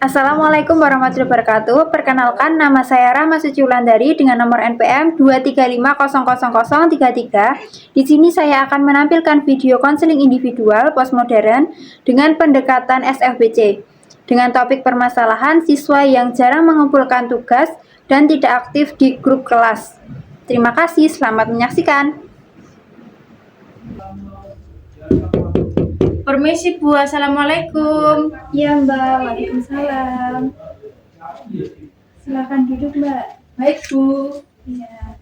Assalamualaikum warahmatullahi wabarakatuh. Perkenalkan, nama saya Rahma Suci Wulandari dengan nomor NPM 235000033. Di sini saya akan menampilkan video konseling individual postmodern dengan pendekatan SFBC dengan topik permasalahan siswa yang jarang mengumpulkan tugas dan tidak aktif di grup kelas. Terima kasih, selamat menyaksikan. Permisi Bu, Assalamualaikum. Ya Mbak, waalaikumsalam. Silakan duduk Mbak. Baik Bu. Ya.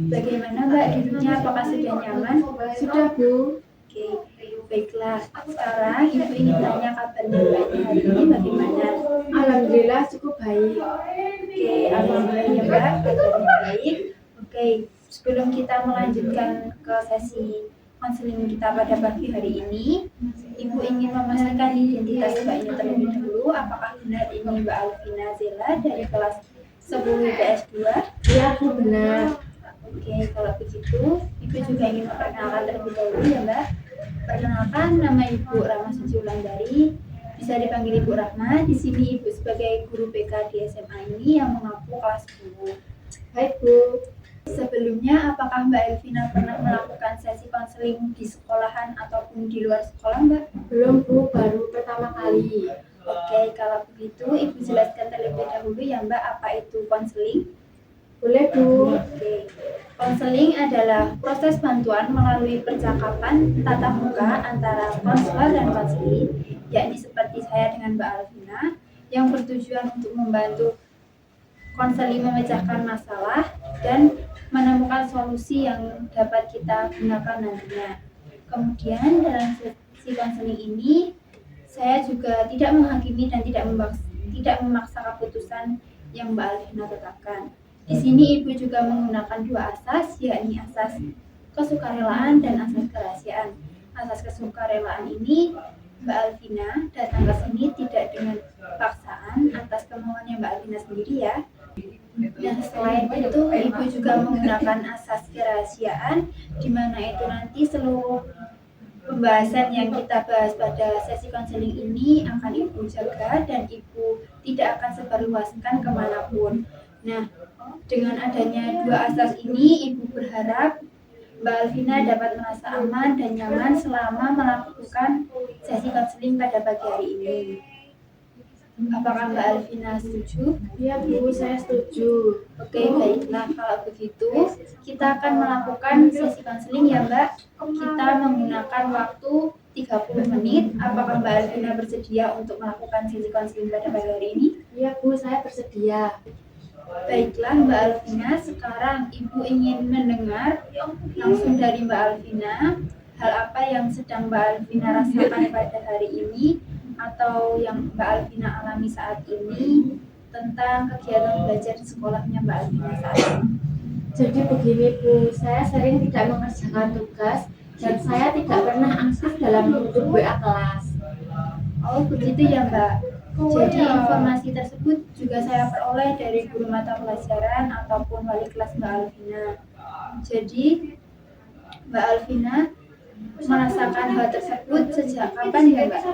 Bagaimana Mbak duduknya? Apakah sudah nyaman? Sudah Bu. Oke, baiklah. Sekarang Ibu ingin tanya kabarnya Mbak hari ini bagaimana? Alhamdulillah cukup baik. Oke, alhamdulillah ya Mbak, kabarnya baik. Oke, sebelum kita melanjutkan ke sesi konseling kita pada pagi hari ini, Ibu ingin memastikan identitas Mbak ini terlebih dahulu. Apakah benar ini Mbak Alvina Zela dari kelas 10 IPS 2? Ya Bu, benar. Oke, kalau begitu, Ibu juga ingin memperkenalkan terlebih dahulu ya Mbak. Perkenalkan, nama Ibu Rahma Suci Wulandari, bisa dipanggil Ibu Rahma. Di sini Ibu sebagai guru BK di SMA ini yang mengaku kelas 10. Baik Bu. Sebelumnya, apakah Mbak Elvina pernah melakukan sesi konseling di sekolahan ataupun di luar sekolah Mbak? Belum Bu, baru pertama kali. Oke, kalau begitu Ibu jelaskan terlebih dahulu ya Mbak, apa itu konseling? Boleh Bu. Oke, konseling adalah proses bantuan melalui percakapan tatap muka antara konselor dan konseli, yakni seperti saya dengan Mbak Alvina, yang bertujuan untuk membantu konseli memecahkan masalah dan menemukan solusi yang dapat kita gunakan nantinya. Kemudian dalam sesi konseling ini, saya juga tidak menghakimi dan tidak memaksa keputusan yang Mbak Alvina tetapkan. Di sini Ibu juga menggunakan dua asas, yakni asas kesukarelaan dan asas kerahasiaan. Asas kesukarelaan ini, Mbak Alvina datang ke sini tidak dengan paksaan atas kemauannya Mbak Alvina sendiri ya. Nah, selain itu Ibu juga menggunakan asas kerahasiaan, di mana itu nanti seluruh pembahasan yang kita bahas pada sesi konseling ini akan Ibu jaga dan Ibu tidak akan sebarluaskan kemanapun. Nah, dengan adanya dua asas ini, Ibu berharap Mbak Alvina dapat merasa aman dan nyaman selama melakukan sesi konseling pada pagi hari ini. Apakah Mbak Alvina setuju? Ya Bu, saya setuju. Oke, baiklah. Kalau begitu, kita akan melakukan sesi konseling ya Mbak. Kita menggunakan waktu 30 menit. Apakah Mbak Alvina bersedia untuk melakukan sesi konseling pada pagi hari ini? Ya Bu, saya bersedia. Baiklah Mbak Alvina, sekarang Ibu ingin mendengar langsung dari Mbak Alvina hal apa yang sedang Mbak Alvina rasakan pada hari ini atau yang Mbak Alvina alami saat ini tentang kegiatan belajar di sekolahnya Mbak Alvina saat ini. Jadi begini Bu, saya sering tidak mengerjakan tugas dan saya tidak pernah aktif dalam grup WA kelas. Oh begitu ya Mbak. Jadi informasi tersebut juga saya peroleh dari guru mata pelajaran ataupun wali kelas Mbak Alvina. Jadi Mbak Alvina merasakan hal tersebut sejak kapan ya Mbak?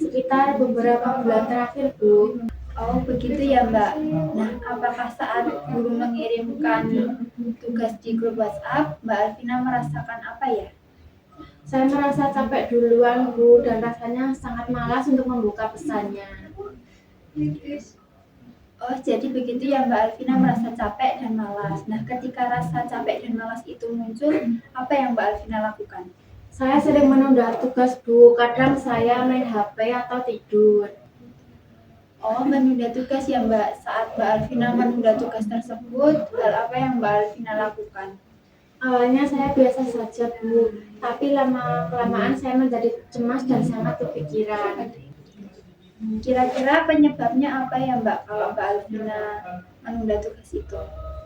Sekitar beberapa bulan terakhir Bu. Oh begitu ya Mbak. Nah, apakah saat guru mengirimkan tugas di grup WhatsApp, Mbak Alvina merasakan apa ya? Saya merasa capek duluan Bu dan rasanya sangat malas untuk membuka pesannya. Oh jadi begitu ya Mbak Alvina merasa capek dan malas. Nah ketika rasa capek dan malas itu muncul, apa yang Mbak Alvina lakukan? Saya sering menunda tugas Bu, kadang saya main HP atau tidur. Oh menunda tugas ya Mbak. Saat Mbak Alvina menunda tugas tersebut, hal apa yang Mbak Alvina lakukan? Awalnya saya biasa saja Bu, tapi lama-kelamaan saya menjadi cemas dan sangat kepikiran. Kira-kira penyebabnya apa ya Mbak kalau Mbak Alvina menunda tugas itu?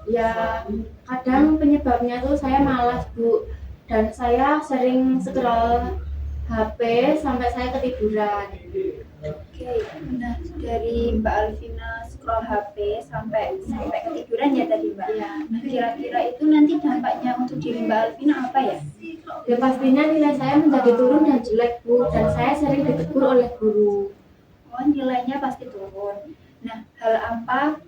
Ya, kadang penyebabnya tuh saya malas Bu, dan saya sering scroll HP sampai saya ketiduran. Oke, nah dari Mbak Alvina scroll HP sampai ketiduran ya tadi Mbak. Ya, Nah kira-kira itu nanti dampaknya untuk diri Mbak Alvina apa ya? Ya pastinya nilai saya menjadi turun dan jelek Bu, dan saya sering ditegur oleh guru. Oh, nilainya pasti turun. Nah, hal apa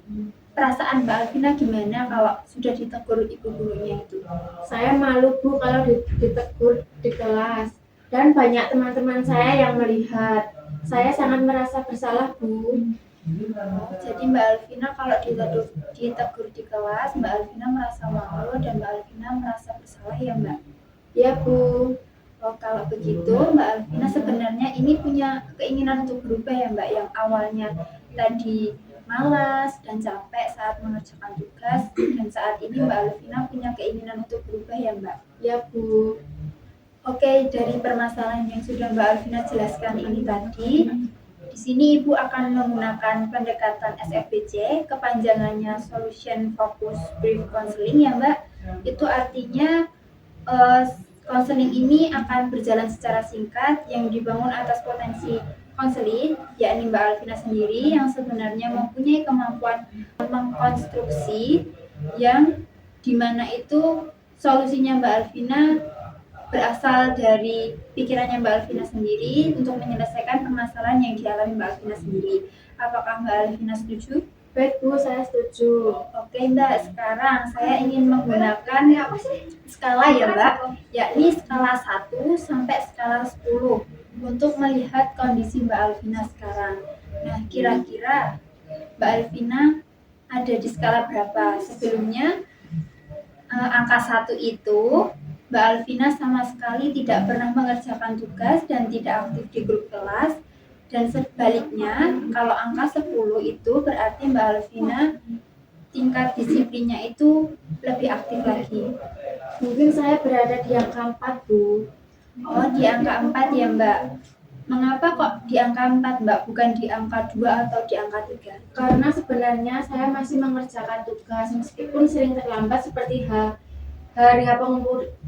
perasaan Mbak Alvina gimana kalau sudah ditegur ibu gurunya itu? Saya malu Bu kalau ditegur di kelas, dan banyak teman-teman saya yang melihat. Saya sangat merasa bersalah Bu. Oh, jadi Mbak Alvina kalau ditegur di kelas, Mbak Alvina merasa malu dan Mbak Alvina merasa bersalah ya Mbak? Ya Bu. Oh, kalau begitu Mbak Alvina sebenarnya ini punya keinginan untuk berubah ya Mbak, yang awalnya tadi malas dan capek saat mengerjakan tugas, dan saat ini Mbak Alvina punya keinginan untuk berubah ya Mbak? Ya Bu. Oke, dari permasalahan yang sudah Mbak Alvina jelaskan ini tadi, di sini Ibu akan menggunakan pendekatan SFBC, kepanjangannya Solution Focus Brief Counseling ya Mbak. Itu artinya konseling ini akan berjalan secara singkat yang dibangun atas potensi konseling, yakni Mbak Alvina sendiri yang sebenarnya mempunyai kemampuan mengkonstruksi yang dimana itu solusinya Mbak Alvina berasal dari pikirannya Mbak Alvina sendiri untuk menyelesaikan permasalahan yang dialami Mbak Alvina sendiri. Apakah Mbak Alvina setuju? Baik Bu, saya setuju. Oke Mbak, sekarang saya ingin menggunakan skala ya Mbak, yakni skala 1 sampai skala 10 untuk melihat kondisi Mbak Alvina sekarang. Nah, kira-kira Mbak Alvina ada di skala berapa? Sebelumnya angka 1 itu Mbak Alvina sama sekali tidak pernah mengerjakan tugas dan tidak aktif di grup kelas. Dan sebaliknya, kalau angka 10 itu berarti Mbak Alvina tingkat disiplinnya itu lebih aktif lagi. Mungkin saya berada di angka 4 Bu. Oh, di angka 4 ya Mbak. Mengapa kok di angka 4 Mbak, bukan di angka 2 atau di angka 3? Karena sebenarnya saya masih mengerjakan tugas meskipun sering terlambat seperti hari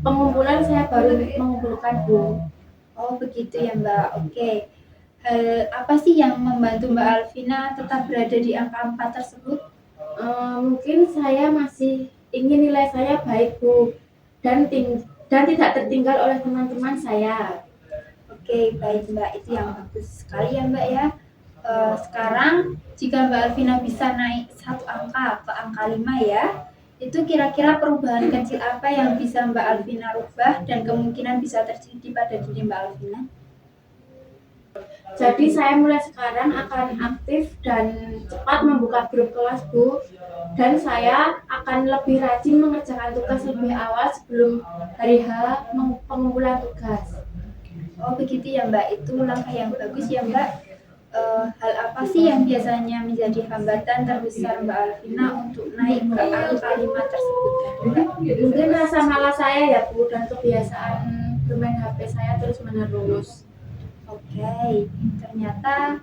pengumpulan saya baru mengumpulkan Bu. Oh, begitu ya Mbak. Oke. Hal apa sih yang membantu Mbak Alvina tetap berada di angka 4 tersebut? Mungkin saya masih ingin nilai saya baik Bu, dan tidak tertinggal oleh teman-teman saya. Oke, baik Mbak, itu yang bagus sekali ya Mbak ya. Sekarang jika Mbak Alvina bisa naik satu angka ke angka 5 ya, itu kira-kira perubahan kecil apa yang bisa Mbak Alvina rubah dan kemungkinan bisa terjadi pada diri Mbak Alvina? Jadi saya mulai sekarang akan aktif dan cepat membuka grup kelas Bu, dan saya akan lebih rajin mengerjakan tugas lebih awal sebelum hari pengumpulan tugas. Oh begitu ya Mbak, itu langkah yang bagus ya Mbak. Hal apa sih yang biasanya menjadi hambatan terbesar Mbak Alvina untuk naik ke angka 5 tersebut tadi Mbak? Mungkin rasa malas saya ya Bu, dan kebiasaan bermain HP saya terus menerus. Oke, ternyata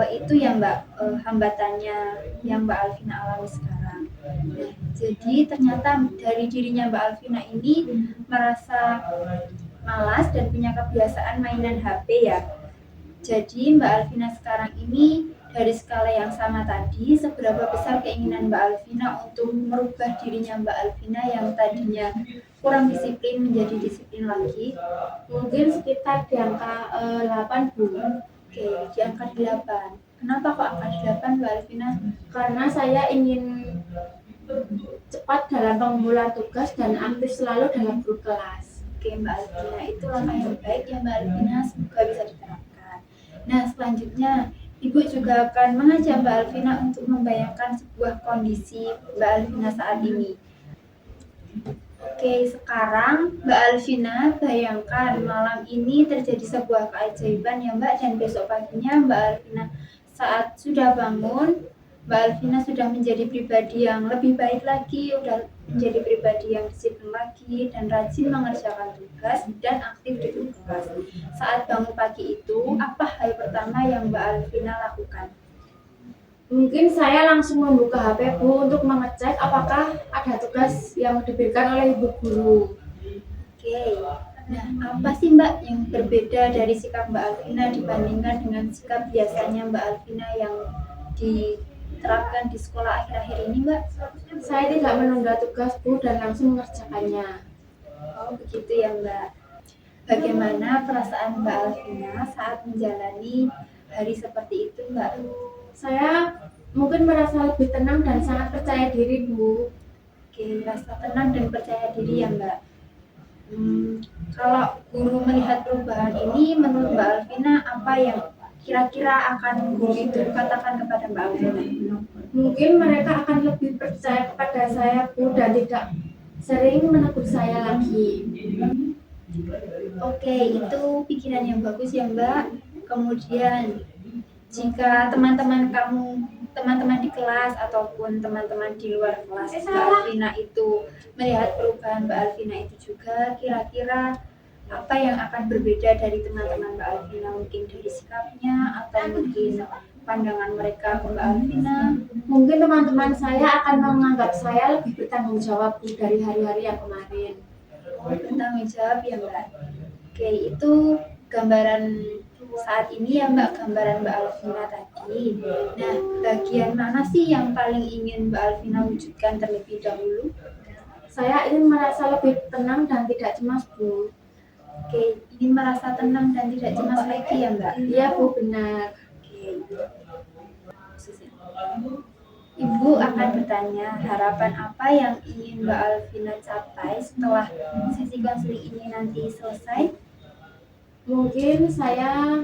itu ya Mbak, hambatannya yang Mbak Alvina alami sekarang. Nah, jadi ternyata dari dirinya Mbak Alvina ini merasa malas dan punya kebiasaan mainan HP ya. Jadi Mbak Alvina sekarang ini dari skala yang sama tadi, seberapa besar keinginan Mbak Alvina untuk merubah dirinya Mbak Alvina yang tadinya kurang disiplin menjadi disiplin lagi? Mungkin sekitar di angka 8 Bu. Oke, di angka 8. Kenapa kok angka 8 Mbak Alvina? Karena saya ingin cepat dalam pengumpulan tugas dan aktif selalu dalam grup kelas. Oke Mbak Alvina, itu langkah yang baik ya Mbak Alvina, semoga bisa diterapkan. Nah, selanjutnya Ibu juga akan mengajak Mbak Alvina untuk membayangkan sebuah kondisi Mbak Alvina saat ini. Oke, sekarang Mbak Alvina bayangkan malam ini terjadi sebuah keajaiban ya Mbak, dan besok paginya Mbak Alvina saat sudah bangun, Mbak Alvina sudah menjadi pribadi yang lebih baik lagi, sudah menjadi pribadi yang disiplin lagi dan rajin mengerjakan tugas dan aktif di grup kelas. Saat bangun pagi itu, apa hal pertama yang Mbak Alvina lakukan? Mungkin saya langsung membuka HP Bu untuk mengecek apakah ada tugas yang diberikan oleh Ibu Guru. Oke, nah apa sih Mbak yang berbeda dari sikap Mbak Alvina dibandingkan dengan sikap biasanya Mbak Alvina yang diterapkan di sekolah akhir-akhir ini Mbak? Saya tidak menunda tugas Bu dan langsung mengerjakannya. Oh begitu ya Mbak. bagaimana perasaan Mbak Alvina saat menjalani hari seperti itu, Mbak? Saya mungkin merasa lebih tenang dan sangat percaya diri, Bu. Oke, rasa tenang dan percaya diri ya, Mbak. Kalau guru melihat perubahan ini, menurut Mbak Alvina apa yang kira-kira akan guru itu katakan kepada Mbak Alvina? Mungkin mereka akan lebih percaya kepada saya, Bu, dan tidak sering menegur saya lagi. Oke, itu pikiran yang bagus ya, Mbak. Kemudian jika teman-teman di kelas ataupun teman-teman di luar kelas Mbak Alvina itu melihat perubahan Mbak Alvina itu juga, kira-kira apa yang akan berbeda dari teman-teman Mbak Alvina? Mungkin dari sikapnya atau mungkin pandangan mereka ke Mbak Alvina? Mungkin teman-teman saya akan menganggap saya lebih bertanggung jawab, Bu, dari hari-hari yang kemarin. Bertanggung jawab ya, Mbak. Oke, itu gambaran saat ini ya, Mbak, gambaran Mbak Alvina tadi. Nah, bagian mana sih yang paling ingin Mbak Alvina wujudkan terlebih dahulu? Saya ingin merasa lebih tenang dan tidak cemas, Bu. Oke, ingin merasa tenang dan tidak cemas lagi ya, Mbak? Iya, Bu, benar. Oke. Ibu akan bertanya harapan apa yang ingin Mbak Alvina capai setelah sesi konseling ini nanti selesai? Mungkin saya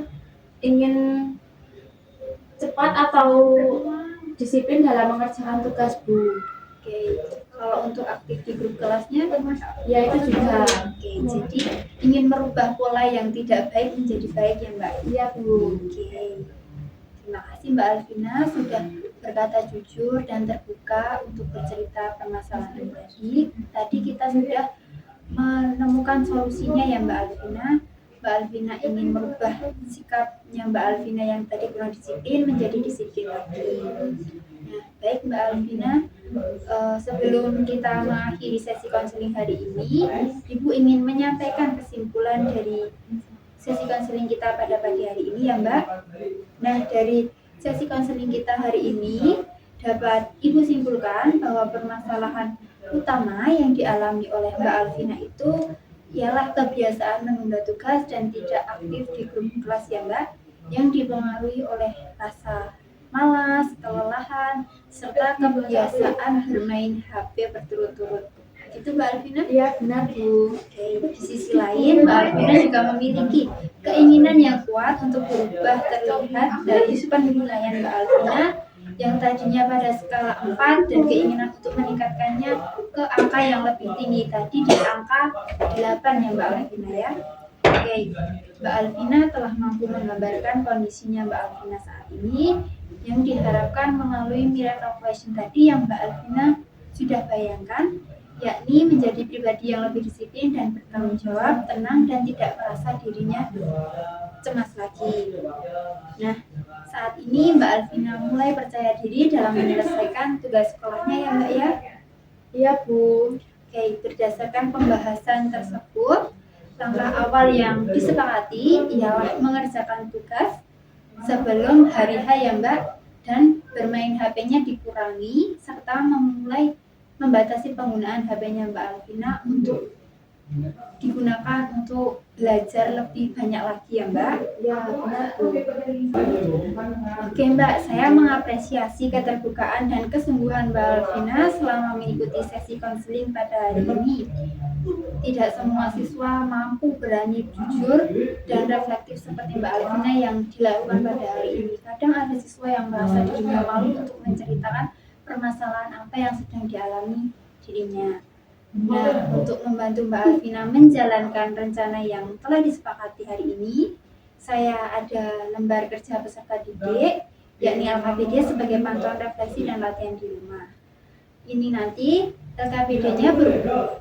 ingin cepat atau disiplin dalam mengerjakan tugas, Bu. Oke, kalau untuk aktif di grup kelasnya, Ya, itu juga. oke, jadi ingin merubah pola yang tidak baik menjadi baik ya, Mbak? Iya, Bu. Oke, terima kasih Mbak Alvina sudah berkata jujur dan terbuka untuk bercerita permasalahan tadi. Tadi kita sudah menemukan solusinya ya Mbak Alvina. Mbak Alvina ingin merubah sikapnya Mbak Alvina yang tadi kurang disiplin menjadi disiplin lagi. Nah, baik Mbak Alvina, sebelum kita mengakhiri sesi konseling hari ini, Ibu ingin menyampaikan kesimpulan dari sesi konseling kita pada pagi hari ini ya Mbak. Nah, dari sesi konseling kita hari ini dapat Ibu simpulkan bahwa permasalahan utama yang dialami oleh Mbak Alvina itu ialah kebiasaan menunda tugas dan tidak aktif di grup kelas ya Mbak, yang dipengaruhi oleh rasa malas, kelelahan, serta kebiasaan bermain HP berturut-turut. Itu Mbak Alvina? Iya, benar, Bu. Oke, di sisi lain Mbak Alvina juga memiliki keinginan yang kuat untuk berubah terlihat dari penilaian Mbak Alvina yang tadinya pada skala 4 dan keinginan untuk meningkatkannya ke angka yang lebih tinggi tadi di angka 8 ya Mbak Alvina ya. Oke, Mbak Alvina telah mampu menggambarkan kondisinya Mbak Alvina saat ini yang diharapkan melalui miracle question tadi yang Mbak Alvina sudah bayangkan, yakni menjadi pribadi yang lebih disiplin dan bertanggung jawab, tenang dan tidak merasa dirinya cemas lagi. Nah, saat ini Mbak Alvina mulai percaya diri dalam menyelesaikan tugas sekolahnya ya Mbak ya? Iya, Bu. Oke, berdasarkan pembahasan tersebut, langkah awal yang disepakati ialah mengerjakan tugas sebelum hari H ya Mbak, dan bermain HP-nya dikurangi serta membatasi penggunaan HP-nya Mbak Alvina untuk digunakan untuk belajar lebih banyak lagi ya Mbak. Ya, benar, Bu. Oke Mbak, saya mengapresiasi keterbukaan dan kesungguhan Mbak Alvina selama mengikuti sesi konseling pada hari ini. Tidak semua siswa mampu berani jujur dan reflektif seperti Mbak Alvina yang dilakukan pada hari ini. Kadang ada siswa yang merasa dirinya malu untuk menceritakan permasalahan apa yang sedang dialami dirinya. Nah, untuk membantu Mbak Alvina menjalankan rencana yang telah disepakati hari ini, saya ada lembar kerja peserta didik, yakni LKPD sebagai pantuan refleksi dan latihan di rumah. Ini nanti LKPD-nya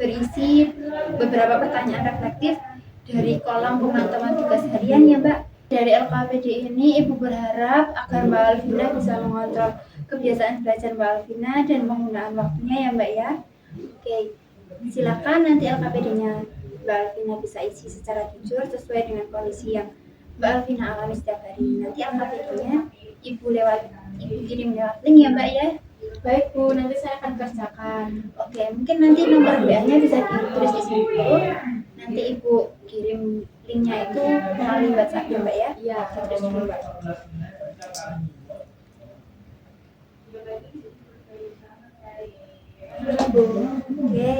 berisi beberapa pertanyaan reflektif dari kolom pemantauan tugas harian ya Mbak. Dari LKPD ini Ibu berharap agar Mbak Alvina bisa mengontrol kebiasaan belajar Mbak Alvina dan penggunaan waktunya ya Mbak ya. Oke, silakan nanti LKPD-nya Mbak Alvina bisa isi secara jujur sesuai dengan kondisi yang Mbak Alvina alami setiap hari. Nanti LKPD-nya Ibu kirim lewat link ya Mbak ya. Baik, Bu, nanti saya akan kerjakan. Oke, mungkin nanti nomor WA-nya bisa ditulis di sini dulu. Nanti Ibu kirim meetingnya itu melalui WhatsApp ya Mbak ya? Iya. Terus dulu Mbak. Oke,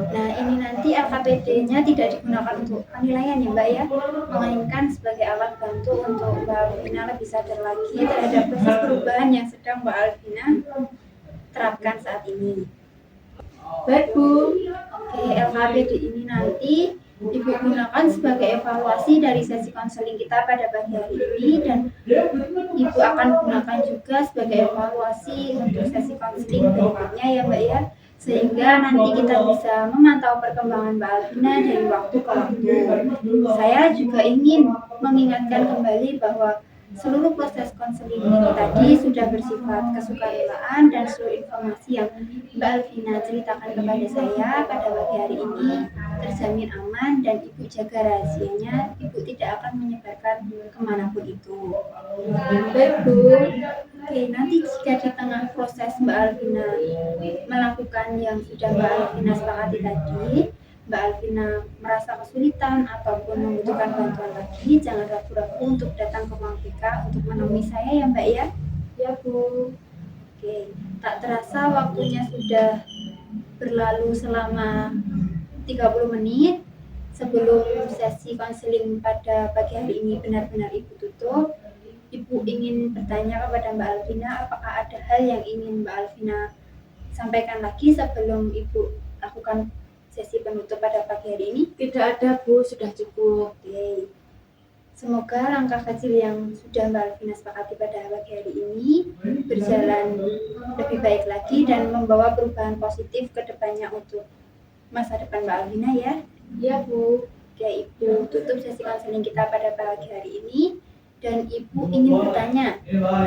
nah ini nanti LKPD-nya tidak digunakan untuk penilaian ya Mbak ya, melainkan sebagai alat bantu untuk Mbak Alvina lebih sadar lagi terhadap proses perubahan yang sedang Mbak Alvina terapkan saat ini. Baik Bu. Oke, LKPD ini nanti Ibu gunakan sebagai evaluasi dari sesi konseling kita pada pagi hari ini, dan Ibu akan gunakan juga sebagai evaluasi untuk sesi konseling berikutnya ya Mbak ya, sehingga nanti kita bisa memantau perkembangan Mbak Alvina dari waktu ke waktu. Saya juga ingin mengingatkan kembali bahwa seluruh proses konseling ini tadi sudah bersifat kesukarelaan, dan seluruh informasi yang Mbak Alvina ceritakan kepada saya pada pagi hari ini terjamin aman, dan Ibu jaga rahasianya. Ibu tidak akan menyebarkan kemanapun itu. Baik Bu. Oke, nanti jika di tengah proses Mbak Alvina melakukan yang sudah Mbak Alvina sepakati tadi, Mbak Alvina merasa kesulitan ataupun membutuhkan bantuan lagi, jangan ragu-ragu untuk datang ke ruang BK untuk menemui saya ya Mbak ya. Ya Bu. Oke, tak terasa waktunya sudah berlalu selama 30 menit. Sebelum sesi konseling pada pagi hari ini benar-benar Ibu tutup, Ibu ingin bertanya kepada Mbak Alvina, apakah ada hal yang ingin Mbak Alvina sampaikan lagi sebelum Ibu lakukan sesi penutup pada pagi hari ini? Tidak ada Bu, sudah cukup. Oke. Semoga langkah kecil yang sudah Mbak Alvina sepakati pada pagi hari ini berjalan lebih baik lagi dan membawa perubahan positif ke depannya untuk masa depan Mbak Alvina ya. Ya Bu. Oke, Ibu tutup sesi konseling kita pada pagi hari ini, dan Ibu ingin bertanya,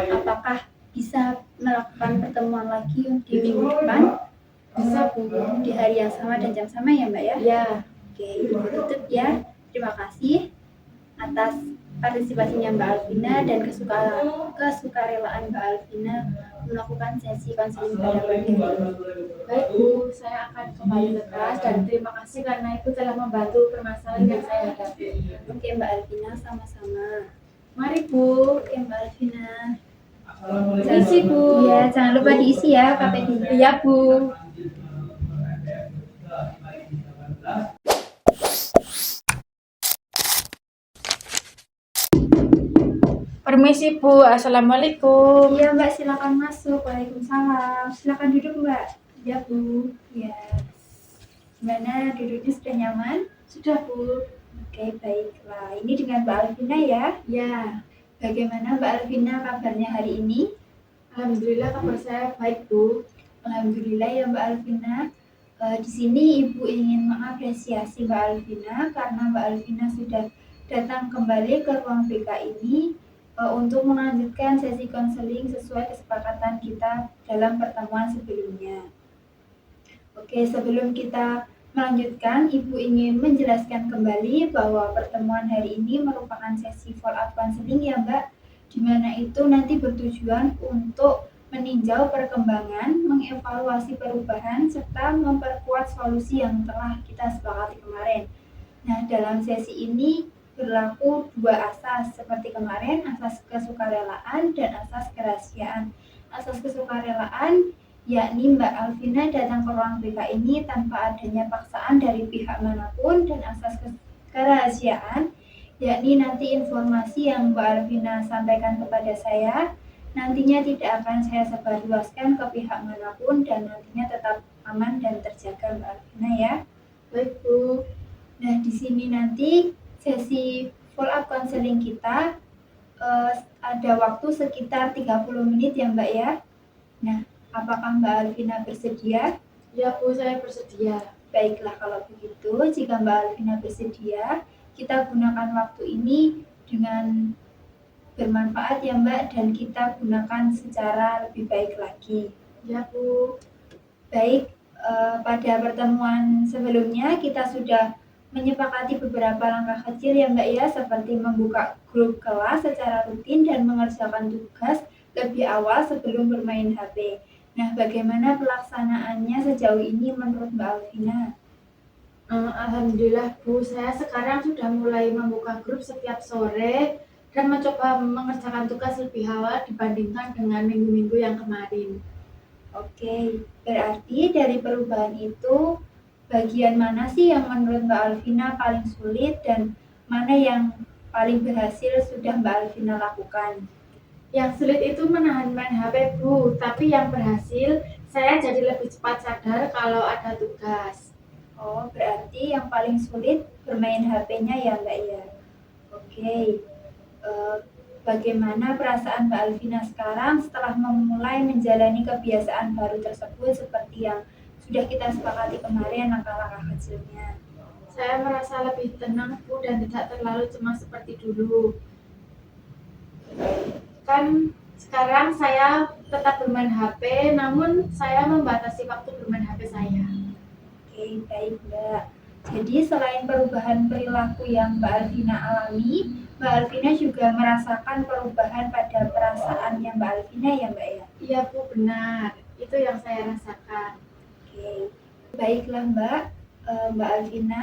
apakah bisa melakukan pertemuan lagi di minggu depan? Bisa Bu. Di hari yang sama dan jam sama ya Mbak ya? Ya. Oke, Ibu tutup ya. Terima kasih atas partisipasinya Mbak Alvina dan kesukarelaan Mbak Alvina melakukan sesi konseling pada pagi hari ini. Baik Bu, saya akan kembali ke kelas dan terima kasih karena Ibu telah membantu permasalahan yang saya hadapi. Oke Mbak Alvina, sama-sama. Mari Bu. Oke Mbak Alvina. Isi Bu. Iya, jangan lupa diisi ya KPD-nya. Iya Bu. Permisi Bu, Assalamualaikum. Iya Mbak, silakan masuk. Waalaikumsalam. Silakan duduk Mbak. Ya Bu. Ya. Gimana, duduknya sudah nyaman? Sudah Bu. Oke, baiklah. Ini dengan Mbak Alvina ya. Ya. Bagaimana Mbak Alvina kabarnya hari ini? Alhamdulillah kabar saya baik Bu. Alhamdulillah ya Mbak Alvina. Di sini Ibu ingin mengapresiasi Mbak Alvina karena Mbak Alvina sudah datang kembali ke ruang BK ini untuk melanjutkan sesi konseling sesuai kesepakatan kita dalam pertemuan sebelumnya. Oke, sebelum kita melanjutkan, Ibu ingin menjelaskan kembali bahwa pertemuan hari ini merupakan sesi follow up konseling ya Mbak, di mana itu nanti bertujuan untuk meninjau perkembangan, mengevaluasi perubahan, serta memperkuat solusi yang telah kita sepakati kemarin. Nah, dalam sesi ini berlaku dua asas seperti kemarin, asas kesukarelaan dan asas kerahasiaan. Asas kesukarelaan yakni Mbak Alvina datang ke ruang BK ini tanpa adanya paksaan dari pihak manapun, dan asas kerahasiaan yakni nanti informasi yang Mbak Alvina sampaikan kepada saya nantinya tidak akan saya sebarluaskan ke pihak manapun dan nantinya tetap aman dan terjaga Mbak Alvina ya. Baik Bu. Nah, di sini nanti sesi follow up konseling kita ada waktu sekitar 30 menit ya Mbak ya. Nah, apakah Mbak Alvina bersedia? Ya Bu, saya bersedia. Baiklah kalau begitu, jika Mbak Alvina bersedia, kita gunakan waktu ini dengan bermanfaat ya Mbak, dan kita gunakan secara lebih baik lagi. Ya Bu. Baik, pada pertemuan sebelumnya kita sudah menyepakati beberapa langkah kecil ya Mbak ya, seperti membuka grup kelas secara rutin dan mengerjakan tugas lebih awal sebelum bermain HP. Nah, bagaimana pelaksanaannya sejauh ini menurut Mbak Alvina? Alhamdulillah Bu, saya sekarang sudah mulai membuka grup setiap sore dan mencoba mengerjakan tugas lebih awal dibandingkan dengan minggu-minggu yang kemarin. Oke, berarti dari perubahan itu, bagian mana sih yang menurut Mbak Alvina paling sulit dan mana yang paling berhasil sudah Mbak Alvina lakukan? Yang sulit itu menahan main HP Bu, tapi yang berhasil saya jadi lebih cepat sadar kalau ada tugas. Oh, berarti yang paling sulit bermain HP-nya ya Mbak ya? Oke, bagaimana perasaan Mbak Alvina sekarang setelah memulai menjalani kebiasaan baru tersebut seperti yang sudah kita sepakati kemarin langkah-langkah kecilnya? Saya merasa lebih tenang Bu dan tidak terlalu cemas seperti dulu. Kan sekarang saya tetap bermain HP, namun saya membatasi waktu bermain HP saya. Oke, baik Mbak. Jadi selain perubahan perilaku yang Mbak Alvina alami, Mbak Alvina juga merasakan perubahan pada perasaannya Mbak Alvina ya Mbak ya? Iya Bu, benar. Itu yang saya rasakan. Oke, baiklah Mbak. Mbak Alvina,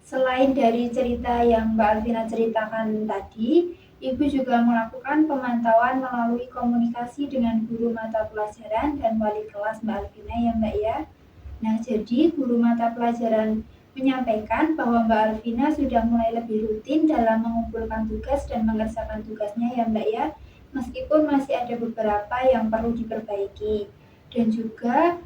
selain dari cerita yang Mbak Alvina ceritakan tadi, Ibu juga melakukan pemantauan melalui komunikasi dengan guru mata pelajaran dan wali kelas Mbak Alvina ya Mbak ya? Nah, jadi guru mata pelajaran menyampaikan bahwa Mbak Alvina sudah mulai lebih rutin dalam mengumpulkan tugas dan mengerjakan tugasnya ya Mbak ya, meskipun masih ada beberapa yang perlu diperbaiki. Dan juga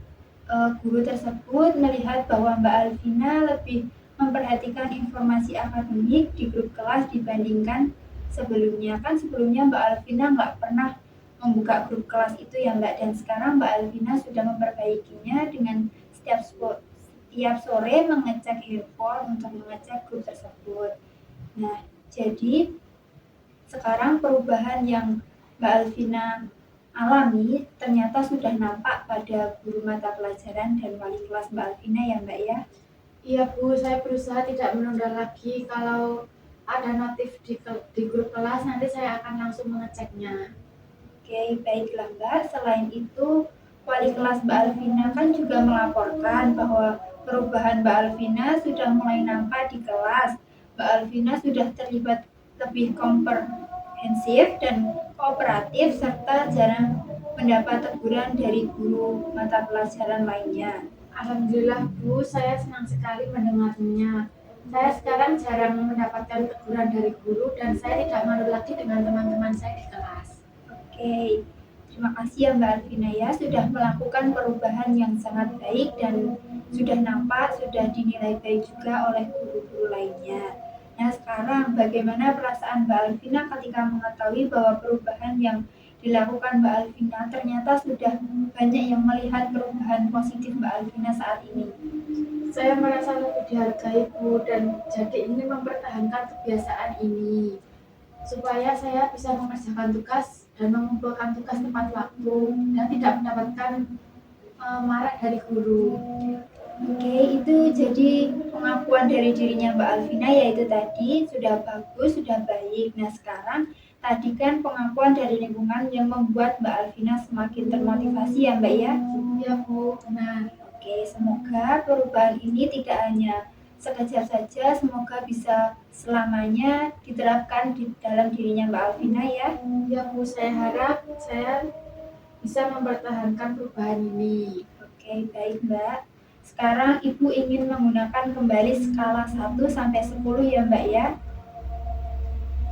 guru tersebut melihat bahwa Mbak Alvina lebih memperhatikan informasi akademik di grup kelas dibandingkan sebelumnya. Kan sebelumnya Mbak Alvina nggak pernah membuka grup kelas itu ya Mbak, dan sekarang Mbak Alvina sudah memperbaikinya dengan setiap sore mengecek handphone untuk mengecek grup tersebut. Nah, jadi sekarang perubahan yang Mbak Alvina alami ternyata sudah nampak pada guru mata pelajaran dan wali kelas Mbak Alvina ya Mbak ya? Iya Bu, saya berusaha tidak menunda lagi. Kalau ada notif di grup kelas, nanti saya akan langsung mengeceknya. Oke, baiklah Mbak. Selain itu, wali kelas Mbak Alvina kan juga melaporkan bahwa perubahan Mbak Alvina sudah mulai nampak di kelas. Mbak Alvina sudah terlibat lebih komprehensif dan kooperatif serta jarang mendapat teguran dari guru mata pelajaran lainnya. Alhamdulillah Bu, saya senang sekali mendengarnya. Saya sekarang jarang mendapatkan teguran dari guru dan saya tidak malu lagi dengan teman-teman saya di kelas. Oke, terima kasih ya Mbak Alvina ya sudah melakukan perubahan yang sangat baik dan sudah nampak, sudah dinilai baik juga oleh guru-guru lainnya. Nah sekarang bagaimana perasaan Mbak Alvina ketika mengetahui bahwa perubahan yang dilakukan Mbak Alvina ternyata sudah banyak yang melihat perubahan positif Mbak Alvina saat ini? Saya merasa lebih dihargai Bu dan jadi ingin mempertahankan kebiasaan ini supaya saya bisa mengerjakan tugas dan mengumpulkan tugas tepat waktu dan tidak mendapatkan marah dari guru. Oke, itu jadi pengakuan dari dirinya Mbak Alvina yaitu tadi sudah bagus, sudah baik. Nah sekarang tadi kan pengakuan dari lingkungan yang membuat Mbak Alvina semakin termotivasi ya Mbak ya? Iya Bu, benar. Oke, semoga perubahan ini tidak hanya sekejap saja, semoga bisa selamanya diterapkan di dalam dirinya Mbak Alvina ya. Ya Bu, saya harap saya bisa mempertahankan perubahan ini. Oke, baik Mbak. Sekarang Ibu ingin menggunakan kembali skala 1 sampai 10 ya Mbak ya?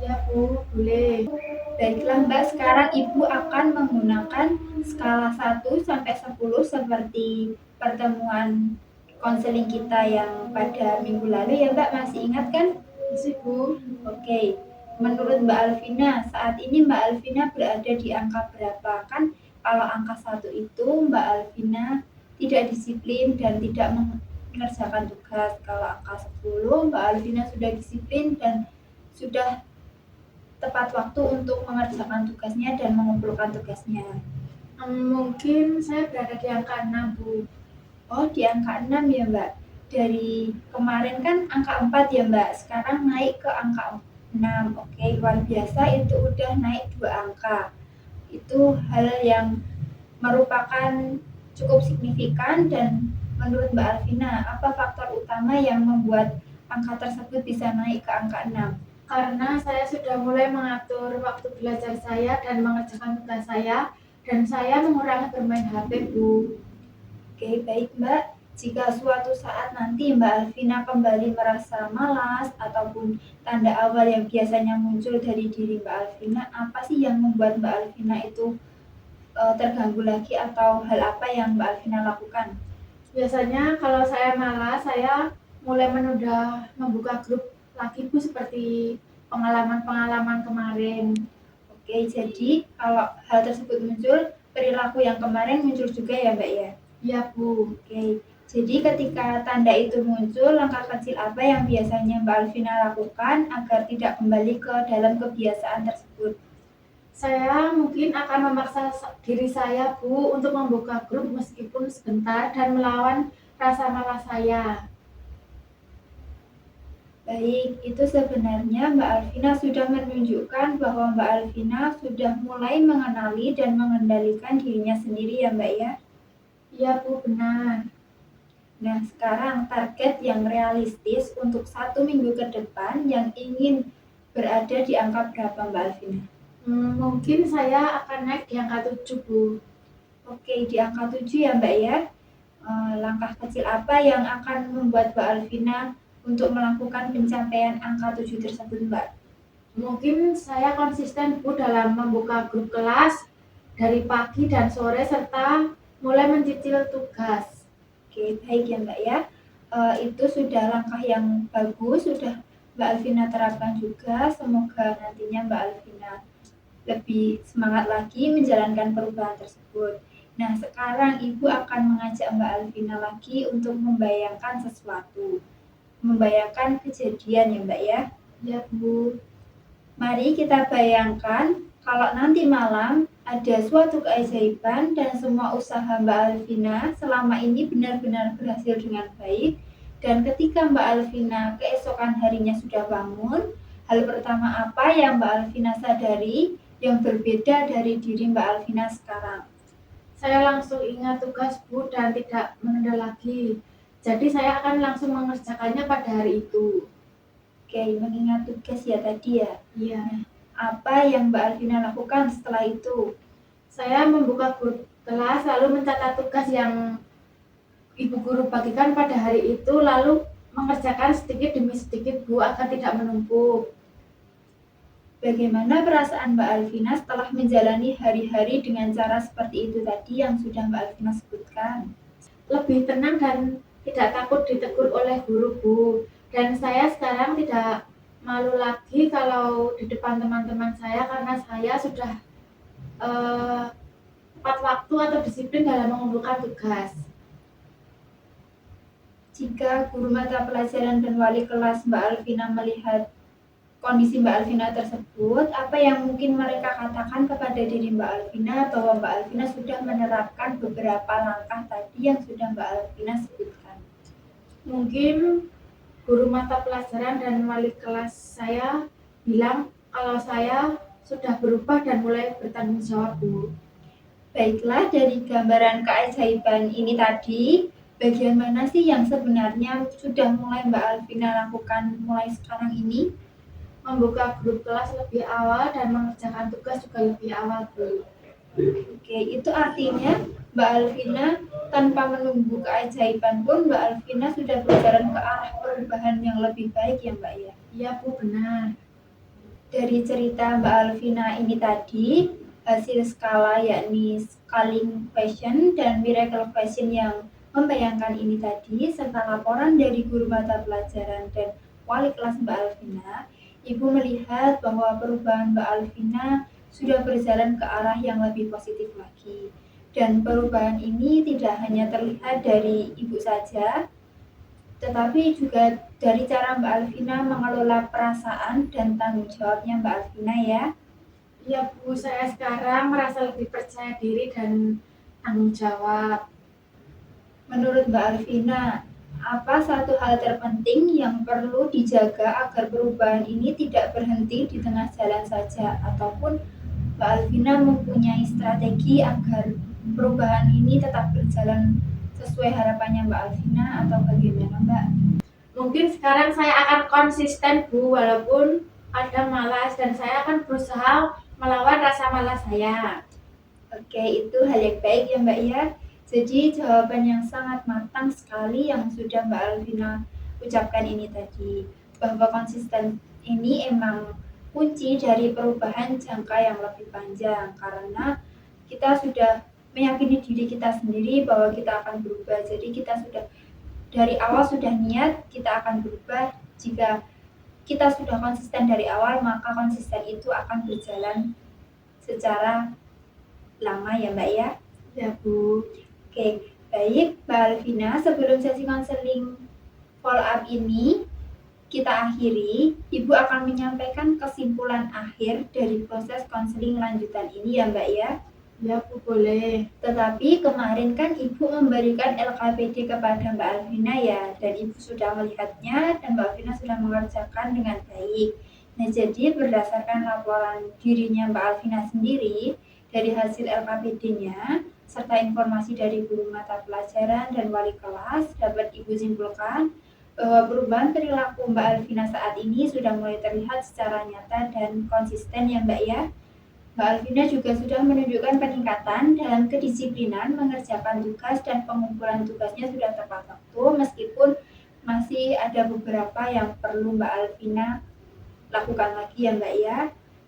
Ya Bu, boleh. Baiklah Mbak, sekarang Ibu akan menggunakan skala 1 sampai 10 seperti pertemuan konseling kita yang pada minggu lalu ya Mbak, masih ingat kan? Masih Bu. Oke, menurut Mbak Alvina, saat ini Mbak Alvina berada di angka berapa? Kan kalau angka 1 itu Mbak Alvina tidak disiplin dan tidak mengerjakan tugas. Kalau angka 10, Mbak Alvina sudah disiplin dan sudah tepat waktu untuk mengerjakan tugasnya dan mengumpulkan tugasnya. Mungkin saya berada di angka 6 Bu. Oh, di angka 6 ya Mbak. Dari kemarin kan angka 4 ya Mbak, sekarang naik ke angka 6. Oke, luar biasa, itu udah naik 2 angka. Itu hal yang merupakan cukup signifikan dan menurut Mbak Alvina, apa faktor utama yang membuat angka tersebut bisa naik ke angka 6? Karena saya sudah mulai mengatur waktu belajar saya dan mengerjakan tugas saya, dan saya mengurangi bermain HP, Bu. Oke, baik Mbak. Jika suatu saat nanti Mbak Alvina kembali merasa malas ataupun tanda awal yang biasanya muncul dari diri Mbak Alvina, apa sih yang membuat Mbak Alvina itu terganggu lagi atau hal apa yang Mbak Alvina lakukan? Biasanya kalau saya malas, saya mulai menunda membuka grup lagi, Bu, seperti pengalaman-pengalaman kemarin. Oke, jadi kalau hal tersebut muncul, perilaku yang kemarin muncul juga ya Mbak ya? Iya, Bu. Oke, jadi ketika tanda itu muncul, langkah kecil apa yang biasanya Mbak Alvina lakukan agar tidak kembali ke dalam kebiasaan tersebut? Saya mungkin akan memaksa diri saya, Bu, untuk membuka grup meskipun sebentar dan melawan rasa malas saya. Baik, itu sebenarnya Mbak Alvina sudah menunjukkan bahwa Mbak Alvina sudah mulai mengenali dan mengendalikan dirinya sendiri ya Mbak ya? Iya, Bu, benar. Nah, sekarang target yang realistis untuk 1 minggu ke depan yang ingin berada di angka berapa Mbak Alvina? Mungkin saya akan naik di angka 7, Bu. Oke, di angka 7 ya Mbak ya. Langkah kecil apa yang akan membuat Mbak Alvina untuk melakukan pencapaian angka 7 tersebut Mbak? Mungkin saya konsisten, Bu, dalam membuka grup kelas dari pagi dan sore serta mulai mencicil tugas. Oke, baik ya Mbak ya. Itu sudah langkah yang bagus, sudah Mbak Alvina terapkan juga. Semoga nantinya Mbak Alvina lebih semangat lagi menjalankan perubahan tersebut. Nah, sekarang Ibu akan mengajak Mbak Alvina lagi untuk membayangkan sesuatu. Membayangkan kejadian ya Mbak ya. Ya, Bu. Mari kita bayangkan kalau nanti malam ada suatu keajaiban dan semua usaha Mbak Alvina selama ini benar-benar berhasil dengan baik, dan ketika Mbak Alvina keesokan harinya sudah bangun, hal pertama apa yang Mbak Alvina sadari yang berbeda dari diri Mbak Alvina sekarang? Saya langsung ingat tugas, Bu, dan tidak menunda lagi. Jadi saya akan langsung mengerjakannya pada hari itu. Oke, mengingat tugas ya tadi ya. Iya. Apa yang Mbak Alvina lakukan setelah itu? Saya membuka grup kelas lalu mencatat tugas yang ibu guru bagikan pada hari itu, lalu mengerjakan sedikit demi sedikit, Bu, agar tidak menumpuk. Bagaimana perasaan Mbak Alvina setelah menjalani hari-hari dengan cara seperti itu tadi yang sudah Mbak Alvina sebutkan? Lebih tenang dan tidak takut ditegur oleh guru, Bu. Dan saya sekarang tidak malu lagi kalau di depan teman-teman saya karena saya sudah tepat waktu atau disiplin dalam mengumpulkan tugas. Jika guru mata pelajaran dan wali kelas Mbak Alvina melihat kondisi Mbak Alvina tersebut, apa yang mungkin mereka katakan kepada diri Mbak Alvina bahwa Mbak Alvina sudah menerapkan beberapa langkah tadi yang sudah Mbak Alvina sebutkan? Mungkin guru mata pelajaran dan wali kelas saya bilang kalau saya sudah berubah dan mulai bertanggung jawab, Bu. Baiklah, dari gambaran keajaiban ini tadi, bagian mana sih yang sebenarnya sudah mulai Mbak Alvina lakukan mulai sekarang ini? Membuka grup kelas lebih awal dan mengerjakan tugas juga lebih awal, Bu. Oke, itu artinya Mbak Alvina tanpa menunggu keajaiban pun Mbak Alvina sudah berjalan ke arah perubahan yang lebih baik ya Mbak ya? Iya, Bu, benar. Dari cerita Mbak Alvina ini tadi, hasil skala yakni scaling question dan miracle question yang membayangkan ini tadi, serta laporan dari guru mata pelajaran dan wali kelas Mbak Alvina, Ibu melihat bahwa perubahan Mbak Alvina sudah berjalan ke arah yang lebih positif lagi. Dan perubahan ini tidak hanya terlihat dari Ibu saja, tetapi juga dari cara Mbak Alvina mengelola perasaan dan tanggung jawabnya Mbak Alvina ya. Iya, Bu, saya sekarang merasa lebih percaya diri dan tanggung jawab. Menurut Mbak Alvina, apa satu hal terpenting yang perlu dijaga agar perubahan ini tidak berhenti di tengah jalan saja, ataupun Mbak Alvina mempunyai strategi agar perubahan ini tetap berjalan sesuai harapannya Mbak Alvina atau bagaimana Mbak? Mungkin sekarang saya akan konsisten Bu, walaupun kadang malas, dan saya akan berusaha melawan rasa malas saya. Oke, itu hal yang baik ya Mbak ya. Jadi jawaban yang sangat matang sekali yang sudah Mbak Alvina ucapkan ini tadi. Bahwa konsisten ini emang kunci dari perubahan jangka yang lebih panjang. Karena kita sudah meyakini diri kita sendiri bahwa kita akan berubah. Jadi kita sudah dari awal sudah niat kita akan berubah. Jika kita sudah konsisten dari awal, maka konsisten itu akan berjalan secara lama ya Mbak ya. Ya Bu. Oke, baik Mbak Alvina, sebelum sesi konseling follow up ini kita akhiri, Ibu akan menyampaikan kesimpulan akhir dari proses konseling lanjutan ini ya Mbak ya. Ya Bu, boleh. Tetapi kemarin kan Ibu memberikan LKPD kepada Mbak Alvina ya, dan Ibu sudah melihatnya dan Mbak Alvina sudah mengerjakan dengan baik. Nah, jadi berdasarkan laporan dirinya Mbak Alvina sendiri, dari hasil LKPD-nya, serta informasi dari guru mata pelajaran dan wali kelas, dapat Ibu simpulkan bahwa perubahan perilaku Mbak Alvina saat ini sudah mulai terlihat secara nyata dan konsisten ya Mbak ya. Mbak Alvina juga sudah menunjukkan peningkatan dalam kedisiplinan mengerjakan tugas dan pengumpulan tugasnya sudah tepat waktu, meskipun masih ada beberapa yang perlu Mbak Alvina lakukan lagi ya Mbak ya.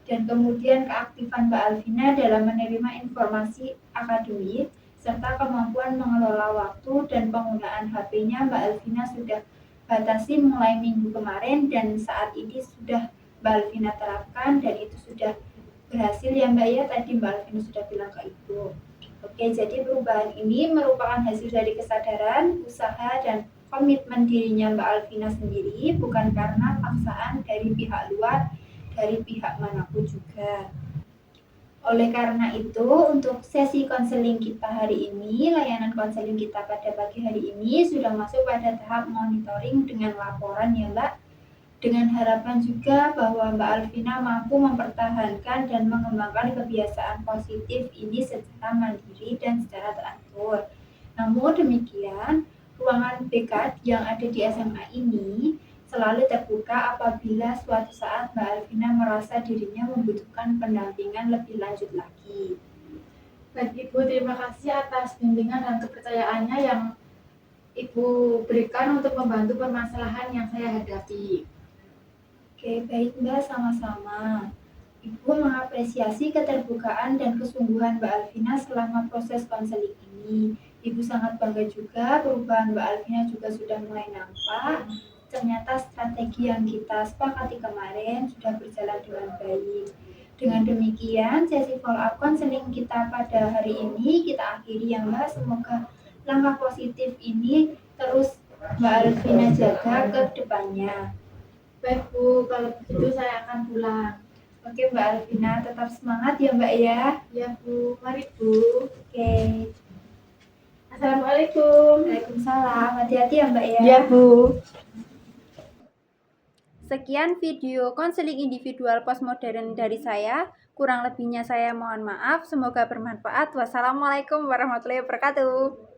Dan kemudian keaktifan Mbak Alvina dalam menerima informasi akademik serta kemampuan mengelola waktu dan penggunaan HP-nya Mbak Alvina sudah batasi mulai minggu kemarin dan saat ini sudah Mbak Alvina terapkan dan itu sudah berhasil ya Mbak ya, tadi Mbak Alvina sudah bilang ke Ibu. Oke, jadi perubahan ini merupakan hasil dari kesadaran, usaha, dan komitmen dirinya Mbak Alvina sendiri, bukan karena paksaan dari pihak luar, dari pihak manapun juga. Oleh karena itu, untuk sesi konseling kita hari ini, layanan konseling kita pada pagi hari ini sudah masuk pada tahap monitoring dengan laporan ya Mbak. Dengan harapan juga bahwa Mbak Alvina mampu mempertahankan dan mengembangkan kebiasaan positif ini secara mandiri dan secara teratur. Namun demikian, ruangan BK yang ada di SMA ini selalu terbuka apabila suatu saat Mbak Alvina merasa dirinya membutuhkan pendampingan lebih lanjut lagi. Baik Ibu, terima kasih atas bimbingan dan kepercayaannya yang Ibu berikan untuk membantu permasalahan yang saya hadapi. Oke, baik Mbak, sama-sama. Ibu mengapresiasi keterbukaan dan kesungguhan Mbak Alvina selama proses konseling ini. Ibu sangat bangga juga perubahan Mbak Alvina juga sudah mulai nampak. Ternyata strategi yang kita sepakati kemarin sudah berjalan dengan baik. Dengan demikian, sesi follow up konseling kita pada hari ini kita akhiri ya Mbak. Semoga langkah positif ini terus Mbak Alvina jaga ke depannya. Baik Bu, kalau begitu saya akan pulang. Oke Mbak Alvina, tetap semangat ya Mbak ya. Ya Bu, mari Bu. Oke. Assalamualaikum. Waalaikumsalam. Hati-hati ya Mbak ya. Ya Bu. Sekian video konseling individual postmodern dari saya. Kurang lebihnya saya mohon maaf. Semoga bermanfaat. Wassalamualaikum warahmatullahi wabarakatuh.